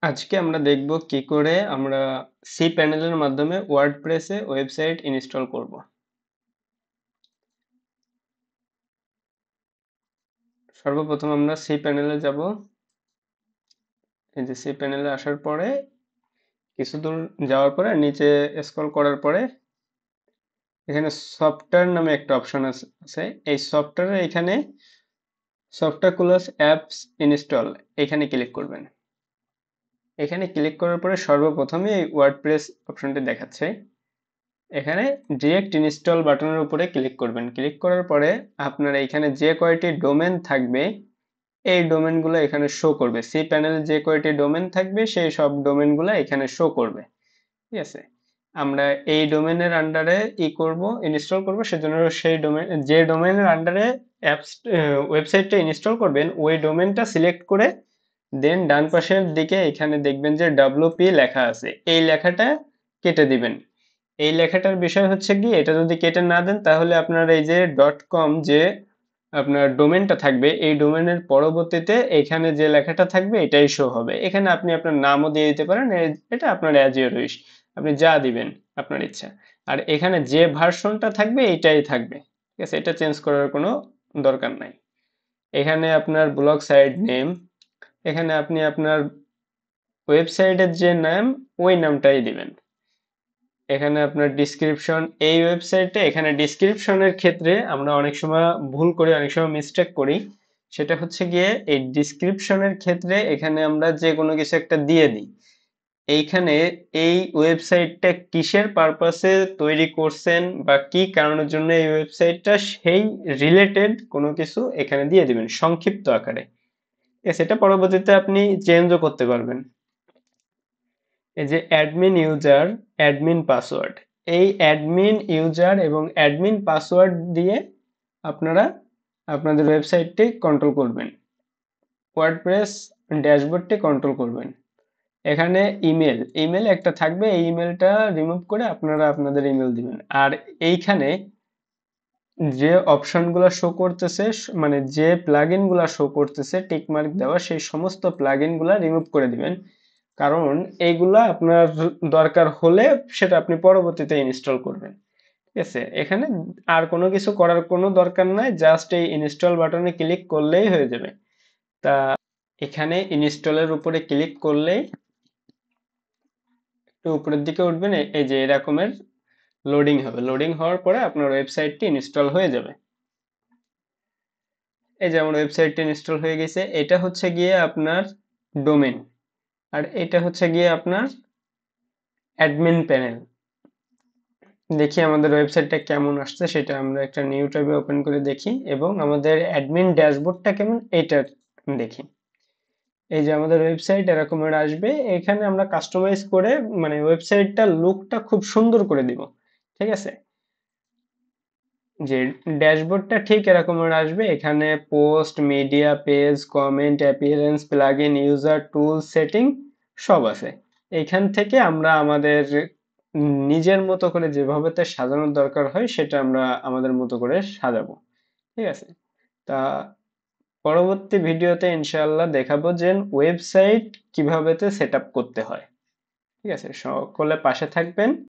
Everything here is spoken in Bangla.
আজকে আমরা দেখব কি করে আমরা সি প্যানেলের মাধ্যমে ওয়ার্ডপ্রেসে ওয়েবসাইট ইনস্টল করব। সর্বপ্রথম আমরা সি প্যানেলে যাব। এই যে সি প্যানেলে আসার পরে কিছু দূর যাওয়ার পরে নিচে স্ক্রল করার পরে এখানে সফটওয়্যার নামে একটা অপশন আছে। এই সফটওয়্যারে এখানে সফটওয়্যার কুলাস অ্যাপস ইনস্টল এখানে ক্লিক করবেন। এখানে ক্লিক করার পরে সর্বপ্রথমে এই ওয়ার্ডপ্রেস অপশনটি দেখাচ্ছে। এখানে ডিরেক্ট ইনস্টল বাটনের উপরে ক্লিক করবেন। ক্লিক করার পরে আপনার এখানে যে কয়টি ডোমেন থাকবে এই ডোমেনগুলো এখানে শো করবে। সি প্যানেলে যে কয়টি ডোমেন থাকবে সেই সব ডোমেনগুলো এখানে শো করবে। ঠিক আছে, আমরা এই ডোমেনের আন্ডারে করব, ইনস্টল করব। সেজন্য সেই ডোমেন, যে ডোমেনের আন্ডারে অ্যাপস ওয়েবসাইটটা ইনস্টল করবেন ওই ডোমেনটা সিলেক্ট করে দেন ডান পাশের দিকে এখানে দেখবেন যে ডব্লিউপি লেখা আছে, এই লেখাটা কেটে দিবেন। এই লেখাটার বিষয় হচ্ছে কি, এটা যদি কেটে না দেন তাহলে আপনার এই যে ডট কম যে আপনার ডোমেনটা থাকবে এই ডোমেনের পরবর্তীতে এখানে যে লেখাটা থাকবে এটাই শো হবে। এখানে আপনি আপনার নামও দিয়ে দিতে পারেন, এটা আপনার অ্যাজ ইউর উইশ, আপনি যা দিবেন আপনার ইচ্ছা। আর এখানে যে ভার্সনটা থাকবে এটাই থাকবে। ঠিক আছে, এটা চেঞ্জ করার কোনো দরকার নাই। এখানে আপনার ব্লগ সাইট নেম, এখানে আপনি আপনার ওয়েবসাইটের যে নাম ওই নামটাই দিবেন। এখানে আপনার ডিসক্রিপশন, এই ওয়েবসাইটে এখানে ডিসক্রিপশনের ক্ষেত্রে আমরা অনেক সময় ভুল করি, অনেক সময় মিস্টেক করি। সেটা হচ্ছে গিয়ে এই ডিসক্রিপশনের ক্ষেত্রে এখানে আমরা যে কোনো কিছু একটা দিয়ে দিই। এইখানে এই ওয়েবসাইটটা কিসের পারপাসে তৈরি করছেন বা কি কারণের জন্য এই ওয়েবসাইটটা, সেই রিলেটেড কোনো কিছু এখানে দিয়ে দিবেন সংক্ষিপ্ত আকারে। সেটা পরবর্তীতে আপনি চেঞ্জও করতে পারবেন। এই যে অ্যাডমিন ইউজার, অ্যাডমিন পাসওয়ার্ড, এই অ্যাডমিন ইউজার এবং অ্যাডমিন পাসওয়ার্ড দিয়ে আপনারা আপনাদের ওয়েবসাইটটি কন্ট্রোল করবেন, ওয়ার্ডপ্রেস ড্যাশবোর্ডটি কন্ট্রোল করবেন। এখানে ইমেল, ইমেল একটা থাকবে, এই ইমেলটা রিমুভ করে আপনারা আপনাদের ইমেল দিবেন। আর এইখানে যে অপশনগুলো শো করতেছে, মানে যে প্লাগইন গুলা শো করতেছে টিক মার্ক দেওয়া, সেই সমস্ত প্লাগইন গুলা রিমুভ করে দিবেন। কারণ এইগুলা আপনার দরকার হলে সেটা আপনি পরবর্তীতে ইনস্টল করবেন। ঠিক আছে, এখানে আর কোনো কিছু করার কোনো দরকার নাই, জাস্ট এই ইনস্টল বাটনে ক্লিক করলেই হয়ে যাবে। তা এখানে ইনস্টলের উপরে ক্লিক করলেই একটু উপরের দিকে উঠবেন, এই যে এরকমের লোডিং হবে। লোডিং হওয়ার পরে আপনার ওয়েবসাইটটি ইনস্টল হয়ে যাবে। এই যে আমার ওয়েবসাইটটি ইনস্টল হয়ে গেছে। এটা হচ্ছে গিয়ে আপনার ডোমেন, আর এটা হচ্ছে গিয়ে আপনার অ্যাডমিন প্যানেল। দেখি আমাদের ওয়েবসাইটটা কেমন আসছে, সেটা আমরা একটা নিউ ট্যাবে ওপেন করে দেখি, এবং আমাদের অ্যাডমিন ড্যাশবোর্ডটা কেমন এটা দেখি। এই যে আমাদের ওয়েবসাইট এরকমের আসবে। এখানে আমরা কাস্টমাইজ করে মানে ওয়েবসাইটটার লুকটা খুব সুন্দর করে দিব। ঠিক আছে, যে ড্যাশবোর্ডটা ঠিক এরকমের আসবে। এখানে post, media, page, comment, appearance, plugin, user, tool, setting সব আছে। এখান থেকে আমরা আমাদের নিজের মতো করে যেভাবে সাজানোর দরকার হয় সেটা আমরা আমাদের মতো করে সাজাবো। ঠিক আছে, তা পরবর্তী ভিডিওতে ইনশাআল্লাহ দেখাবো যে ওয়েবসাইট কিভাবে সেট আপ করতে হয়। ঠিক আছে, সকলে পাশে থাকবেন।